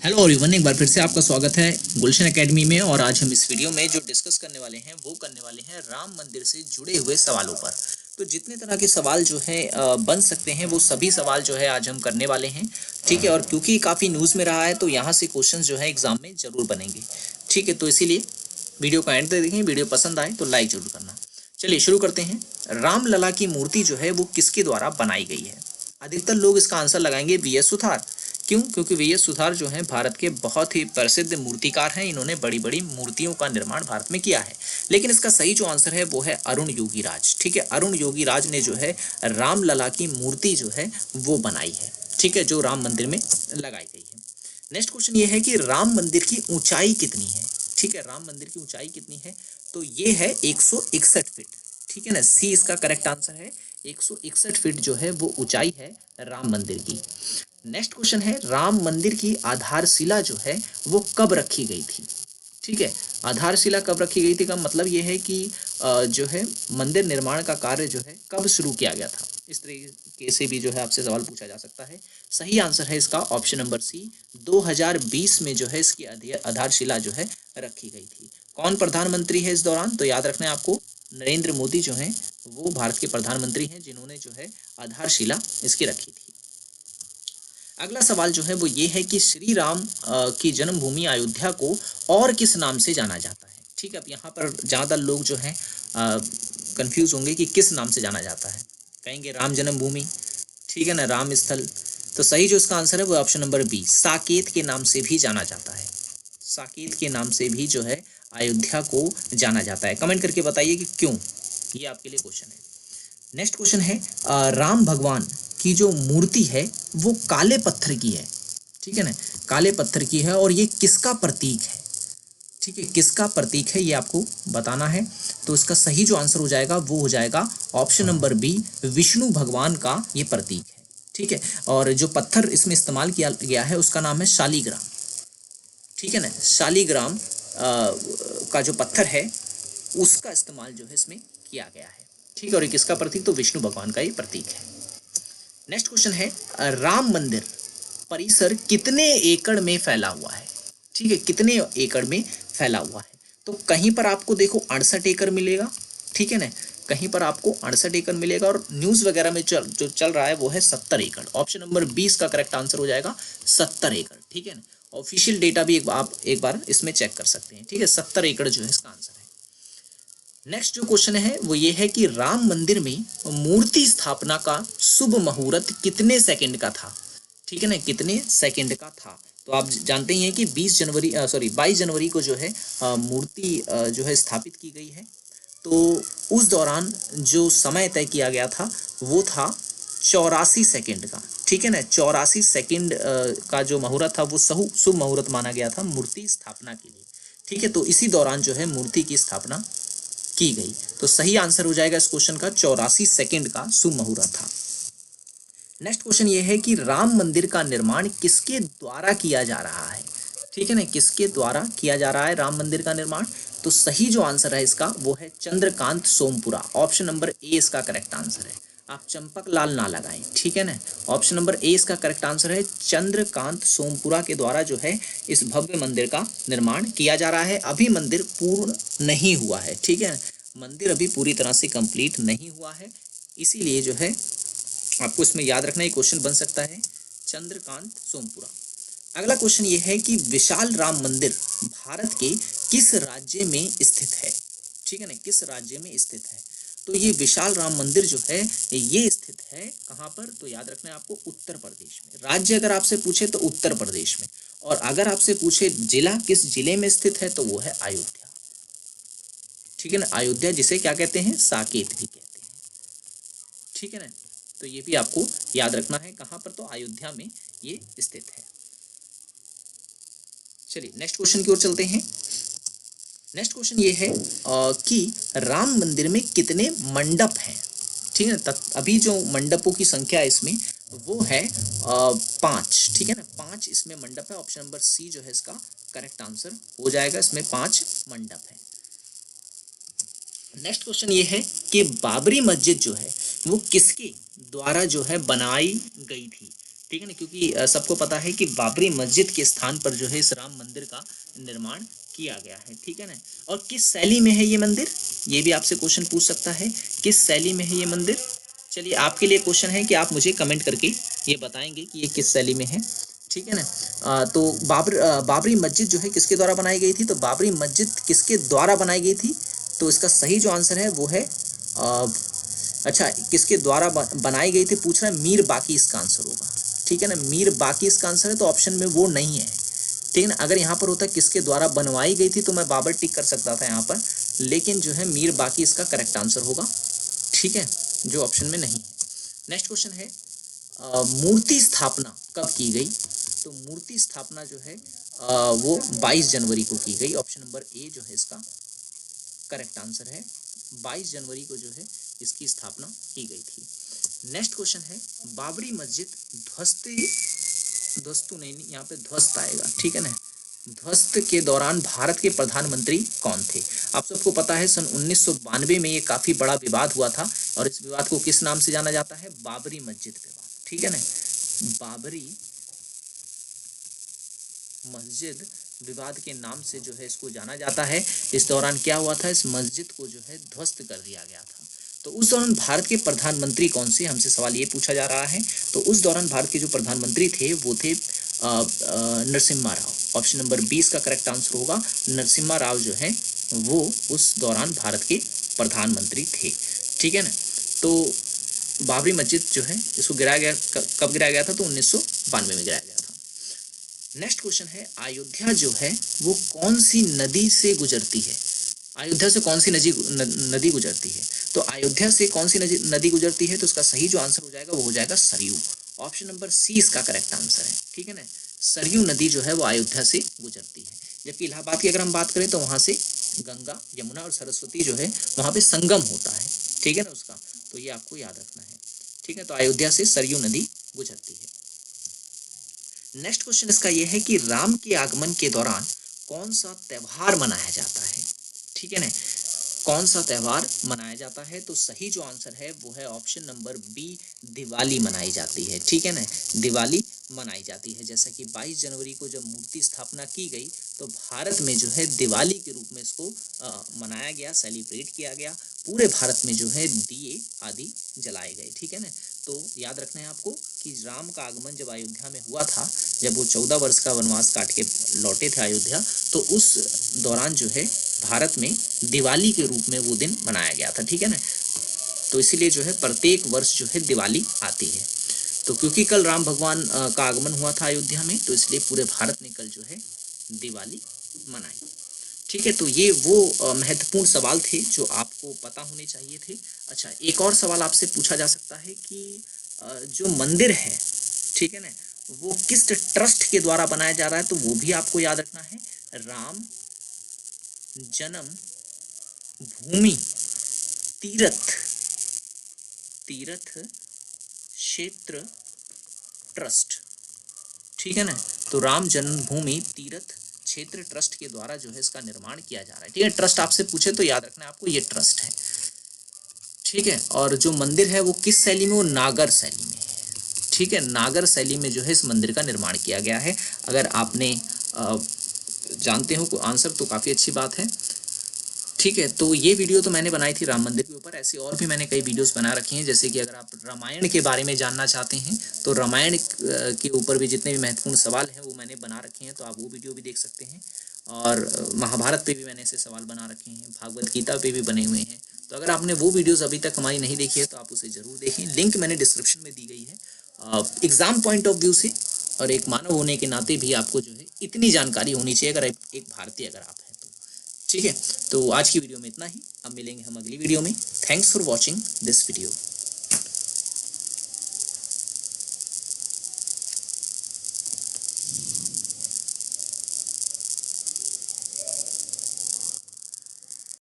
Hello everyone, एक बार फिर से आपका स्वागत है गुलशन एकेडमी में। और आज हम इस वीडियो में जो डिस्कस करने वाले हैं वो करने वाले हैं राम मंदिर से जुड़े हुए सवालों पर। तो जितने तरह के सवाल जो है बन सकते हैं वो सभी सवाल जो है आज हम करने वाले हैं। ठीक है, और क्योंकि काफ़ी न्यूज़ में रहा है तो यहाँ से क्वेश्चन जो है एग्जाम में ज़रूर बनेंगे। ठीक है, तो इसीलिए वीडियो को एंड तक देखें। वीडियो पसंद आए तो लाइक जरूर करना। चलिए शुरू करते हैं। रामलला की मूर्ति जो है वो किसके द्वारा बनाई गई है? अधिकतर लोग इसका आंसर लगाएंगे वी एस सुथार। क्यों? क्योंकि वी एस सुथार जो हैं भारत के बहुत ही प्रसिद्ध मूर्तिकार हैं। इन्होंने बड़ी बड़ी मूर्तियों का निर्माण भारत में किया है। लेकिन इसका सही जो आंसर है वो है अरुण योगीराज। ठीक है, अरुण योगीराज ने जो है रामलला की मूर्ति जो है वो बनाई है। ठीक है, जो राम मंदिर में लगाई गई है। नेक्स्ट क्वेश्चन ये है कि राम मंदिर की ऊंचाई कितनी है? ठीक है, राम मंदिर की ऊंचाई कितनी है? तो ये है 161 फीट। ठीक है ना, सी इसका करेक्ट आंसर है। 161 फीट जो है वो ऊंचाई है राम मंदिर की। नेक्स्ट क्वेश्चन है राम मंदिर की आधारशिला जो है वो कब रखी गई थी? ठीक है, आधारशिला कब रखी गई थी का मतलब ये है कि जो है मंदिर निर्माण का कार्य जो है कब शुरू किया गया था। इस तरीके से भी जो है आपसे सवाल पूछा जा सकता है। सही आंसर है इसका ऑप्शन नंबर सी, 2020 में जो है इसकी आधारशिला जो है रखी गई थी। कौन प्रधानमंत्री है इस दौरान? तो याद रखना है आपको, नरेंद्र मोदी जो हैं वो भारत के प्रधानमंत्री हैं जिन्होंने जो है आधारशिला इसकी रखी थी। अगला सवाल जो है वो ये है कि श्री राम की जन्मभूमि अयोध्या को और किस नाम से जाना जाता है? ठीक है, अब यहाँ पर ज़्यादा लोग जो हैं कंफ्यूज होंगे कि किस नाम से जाना जाता है। कहेंगे राम जन्मभूमि, ठीक है ना, राम स्थल। तो सही जो इसका आंसर है वो ऑप्शन नंबर बी, साकेत के नाम से भी जाना जाता है। साकेत के नाम से भी जो है अयोध्या को जाना जाता है। कमेंट करके बताइए कि क्यों। ये आपके लिए क्वेश्चन है। नेक्स्ट क्वेश्चन है राम भगवान की जो मूर्ति है वो काले पत्थर की है। ठीक है ना, काले पत्थर की है और ये किसका प्रतीक है? ठीक है, किसका प्रतीक है ये आपको बताना है। तो इसका सही जो आंसर हो जाएगा वो हो जाएगा ऑप्शन नंबर बी, विष्णु भगवान का ये प्रतीक है। ठीक है, और जो पत्थर इसमें इस्तेमाल किया गया है उसका नाम है शालीग्राम। ठीक है ना, शालीग्राम का जो पत्थर है उसका इस्तेमाल जो है इसमें किया गया है। ठीक है, और ये किसका प्रतीक? तो विष्णु भगवान का ये प्रतीक है। नेक्स्ट क्वेश्चन है राम मंदिर परिसर कितने एकड़ में फैला हुआ है? ठीक है, कितने एकड़ में फैला हुआ है? तो कहीं पर आपको देखो 68 एकड़ मिलेगा। ठीक है ना, कहीं पर आपको 68 एकड़ मिलेगा और न्यूज़ वगैरह में जो चल रहा है वो है 70 एकड़। ऑप्शन नंबर 20 का करेक्ट आंसर हो जाएगा 70 एकड़। ठीक है ना, ऑफिशियल डेटा भी आप एक बार इसमें चेक कर सकते हैं। ठीक है, 70 एकड़ जो है इसका आंसर है। नेक्स्ट जो क्वेश्चन है वो ये है कि राम मंदिर में मूर्ति स्थापना का शुभ मुहूर्त कितने सेकंड का था? ठीक है ना, कितने सेकंड का था? तो आप जानते ही हैं कि 22 जनवरी को जो है मूर्ति जो है स्थापित की गई है। तो उस दौरान जो समय तय किया गया था वो था 84 सेकंड का। ठीक है ना, 84 सेकंड का जो मुहूर्त था वो शुभ मुहूर्त माना गया था मूर्ति स्थापना के लिए। ठीक है, तो इसी दौरान जो है मूर्ति की स्थापना की गई। तो सही आंसर हो जाएगा इस क्वेश्चन का 84 सेकंड का शुभ मुहूर्त था। नेक्स्ट क्वेश्चन ये है कि राम मंदिर का निर्माण किसके द्वारा किया जा रहा है? ठीक है ना, किसके द्वारा किया जा रहा है राम मंदिर का निर्माण? तो सही जो आंसर है इसका वो है Chandrakant Sompura. Option number A इसका करेक्ट आंसर है। आप चंपक लाल ना लगाएं। ठीक है ना, ऑप्शन नंबर ए इसका करेक्ट आंसर है। चंद्रकांत सोमपुरा के द्वारा जो है इस भव्य मंदिर का निर्माण किया जा रहा है। अभी मंदिर पूर्ण नहीं हुआ है। ठीक है, मंदिर अभी पूरी तरह से कंप्लीट नहीं हुआ है, इसीलिए जो है आपको इसमें याद रखना ये क्वेश्चन बन सकता है चंद्रकांत सोमपुरा। अगला क्वेश्चन ये है कि विशाल राम मंदिर भारत के किस राज्य में स्थित है? ठीक है ना, किस राज्य में स्थित है? तो ये विशाल राम मंदिर जो है ये स्थित है कहाँ पर? तो याद रखना है आपको उत्तर प्रदेश में। राज्य अगर आपसे पूछे तो उत्तर प्रदेश में, और अगर आपसे पूछे जिला किस जिले में स्थित है तो वो है अयोध्या। ठीक है ना, अयोध्या जिसे क्या कहते हैं? साकेत भी कहते हैं। ठीक है ना, तो ये भी आपको याद रखना है कहाँ पर? तो अयोध्या में ये स्थित है। चलिए नेक्स्ट क्वेश्चन की ओर चलते हैं। नेक्स्ट क्वेश्चन ये है कि राम मंदिर में कितने मंडप हैं? ठीक है, अभी जो मंडपों की संख्या है इसमें वो है 5। ठीक है ना, 5 इसमें मंडप है। ऑप्शन नंबर सी जो है इसका करेक्ट आंसर हो जाएगा। इसमें 5 मंडप है। नेक्स्ट क्वेश्चन ये है कि बाबरी मस्जिद जो है वो किसके द्वारा जो है बनाई गई थी? ठीक है ना, क्योंकि सबको पता है कि बाबरी मस्जिद के स्थान पर जो है इस राम मंदिर का निर्माण किया गया है। ठीक है ना, और किस शैली में है ये मंदिर, ये भी आपसे क्वेश्चन पूछ सकता है, किस शैली में है ये मंदिर। चलिए आपके लिए क्वेश्चन है कि आप मुझे कमेंट करके ये बताएंगे कि ये किस शैली में है। ठीक है ना, तो बाबरी मस्जिद जो है किसके द्वारा बनाई गई थी, तो बाबरी मस्जिद किसके द्वारा बनाई गई थी, तो इसका सही जो आंसर है वो है अच्छा, किसके द्वारा बनाई गई थी पूछ रहा है, मीर बाकी इसका आंसर होगा। ठीक है ना, मीर बाकी इसका आंसर है, तो ऑप्शन में वो नहीं है। ठीक है ना, अगर यहाँ पर होता किसके द्वारा बनवाई गई थी तो मैं बाबर टिक कर सकता था यहाँ पर, लेकिन जो है मीर बाकी इसका करेक्ट आंसर होगा। ठीक है, जो ऑप्शन में नहीं है। नेक्स्ट क्वेश्चन है, मूर्ति स्थापना कब की गई, तो मूर्ति स्थापना जो है वो 22 जनवरी को की गई। ऑप्शन नंबर ए जो है इसका करेक्ट आंसर है, 22 जनवरी को जो है इसकी स्थापना की गई थी। नेक्स्ट क्वेश्चन है, बाबरी मस्जिद ध्वस्तु नहीं, यहाँ पे ध्वस्त आएगा। ठीक है ना, ध्वस्त के दौरान भारत के प्रधानमंत्री कौन थे। आप सबको पता है सन 1992 में ये काफी बड़ा विवाद हुआ था, और इस विवाद को किस नाम से जाना जाता है, बाबरी मस्जिद विवाद। ठीक है ना, बाबरी मस्जिद विवाद के नाम से जो है इसको जाना जाता है। इस दौरान क्या हुआ था, इस मस्जिद को जो है ध्वस्त कर दिया गया था। तो उस दौरान भारत के प्रधानमंत्री कौन से, हमसे सवाल ये पूछा जा रहा है। तो उस दौरान भारत के जो प्रधानमंत्री थे वो थे नरसिम्हा राव। ऑप्शन नंबर 20 का करेक्ट आंसर होगा, नरसिम्हा राव जो है वो उस दौरान भारत के प्रधानमंत्री थे। ठीक है ना, तो बाबरी मस्जिद जो है इसको गिराया गया, कब गिराया गया था, तो 1992 में गिराया गया था। नेक्स्ट क्वेश्चन है, अयोध्या जो है वो कौन सी नदी से गुजरती है, अयोध्या से कौन सी नदी गुजरती है, तो अयोध्या से कौन सी नदी गुजरती है, तो इसका सही जो आंसर हो जाएगा वो हो जाएगा सरयू। ऑप्शन नंबर सी इसका करेक्ट आंसर है। ठीक है ना, सरयू नदी जो है वो अयोध्या से गुजरती है। जबकि इलाहाबाद की अगर हम बात करें तो वहां से गंगा, यमुना और सरस्वती जो है वहां पे संगम होता है। ठीक है ना उसका, तो ये आपको याद रखना है। ठीक है, तो अयोध्या से सरयू नदी गुजरती है। नेक्स्ट क्वेश्चन इसका यह है कि राम के आगमन के दौरान कौन सा त्योहार मनाया जाता है। ठीक है ना, कौन सा त्योहार मनाया जाता है, तो सही जो आंसर है वो है ऑप्शन नंबर बी, दिवाली मनाई जाती है। ठीक है ना, दिवाली मनाई जाती है। जैसा कि 22 जनवरी को जब मूर्ति स्थापना की गई तो भारत में जो है दिवाली के रूप में इसको मनाया गया, सेलिब्रेट किया गया। पूरे भारत में जो है दिए आदि जलाए गए। ठीक है ना, तो याद रखना है आपको कि राम का आगमन जब अयोध्या में हुआ था, जब वो 14 वर्ष का वनवास काट के लौटे थे अयोध्या, तो उस दौरान जो है भारत में दिवाली के रूप में वो दिन मनाया गया था। ठीक है ना, तो इसीलिए जो है प्रत्येक वर्ष जो है दिवाली आती है। तो क्योंकि कल राम भगवान का आगमन हुआ था अयोध्या में, तो इसलिए पूरे भारत ने कल जो है दिवाली मनाई। ठीक है, तो ये वो महत्वपूर्ण सवाल थे जो आपको पता होने चाहिए थे। अच्छा, एक और सवाल आपसे पूछा जा सकता है कि जो मंदिर है, ठीक है ना, वो किस ट्रस्ट के द्वारा बनाया जा रहा है, तो वो भी आपको याद रखना है। राम जन्म भूमि तीर्थ क्षेत्र ट्रस्ट। ठीक है ना, तो राम जन्मभूमि तीर्थ क्षेत्र ट्रस्ट के द्वारा जो है इसका निर्माण किया जा रहा है। ठीक है, ट्रस्ट आपसे पूछे तो याद रखना है आपको, ये ट्रस्ट है। ठीक है, और जो मंदिर है वो किस शैली में, वो नागर शैली में है। ठीक है, नागर शैली में जो है इस मंदिर का निर्माण किया गया है। अगर आपने जानते हो आंसर तो काफ़ी अच्छी बात है। ठीक है, तो ये वीडियो तो मैंने बनाई थी राम मंदिर के ऊपर। ऐसे और भी मैंने कई वीडियोस बना रखी हैं, जैसे कि अगर आप रामायण के बारे में जानना चाहते हैं तो रामायण के ऊपर भी जितने भी महत्वपूर्ण सवाल हैं वो मैंने बना रखे हैं, तो आप वो वीडियो भी देख सकते हैं। और महाभारत पे भी मैंने ऐसे सवाल बना रखे हैं, भागवत गीता पे भी बने हुए हैं। तो अगर आपने वो वीडियोज़ अभी तक हमारी नहीं देखी है तो आप उसे ज़रूर देखें, लिंक मैंने डिस्क्रिप्शन में दी गई है। एग्ज़ाम पॉइंट ऑफ व्यू से और एक मानव होने के नाते भी आपको जो है इतनी जानकारी होनी चाहिए, अगर एक भारतीय अगर आप हैं तो। ठीक है, तो आज की वीडियो में इतना ही। अब मिलेंगे हम अगली वीडियो में। Thanks for watching this video.